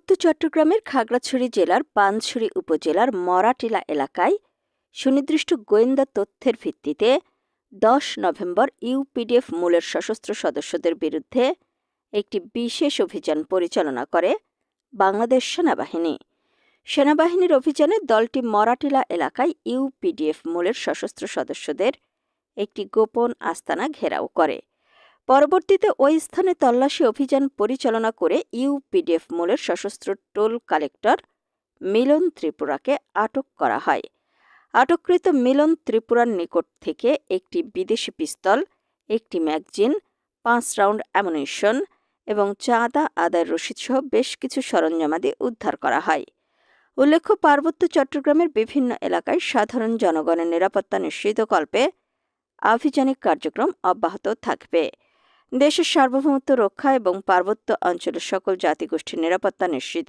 পার্বত্য চট্টগ্রামের খাগড়াছড়ি জেলার পানছড়ি উপজেলার মরাটিলা এলাকায় সুনির্দিষ্ট গোয়েন্দা তথ্যের ভিত্তিতে 10 নভেম্বর ইউপিডিএফ মূলের সশস্ত্র সদস্যদের বিরুদ্ধে একটি বিশেষ অভিযান পরিচালনা করে বাংলাদেশ সেনাবাহিনী। সেনাবাহিনীর অভিযানে দলটি মরাটিলা এলাকায় ইউপিডিএফ মূলের সশস্ত্র সদস্যদের একটি গোপন আস্তানা ঘেরাও করে। পরবর্তীতে ওই স্থানে তল্লাশি অভিযান পরিচালনা করে ইউপিডিএফ মূলের সশস্ত্র টোল কালেক্টর মিলন ত্রিপুরাকে আটক করা হয়। আটককৃত মিলন ত্রিপুরার নিকট থেকে একটি বিদেশি পিস্তল, একটি ম্যাগজিন, 5 রাউন্ড অ্যামুনিশন এবং চাঁদা আদায়ের রসিদসহ বেশ কিছু সরঞ্জামাদি উদ্ধার করা হয়। উল্লেখ্য, পার্বত্য চট্টগ্রামের বিভিন্ন এলাকায় সাধারণ জনগণের নিরাপত্তা নিশ্চিতকল্পে আভিযানিক কার্যক্রম অব্যাহত থাকবে। দেশের সার্বভৌমত্ব রক্ষা এবং পার্বত্য অঞ্চলের সকল জাতিগোষ্ঠীর নিরাপত্তা নিশ্চিতে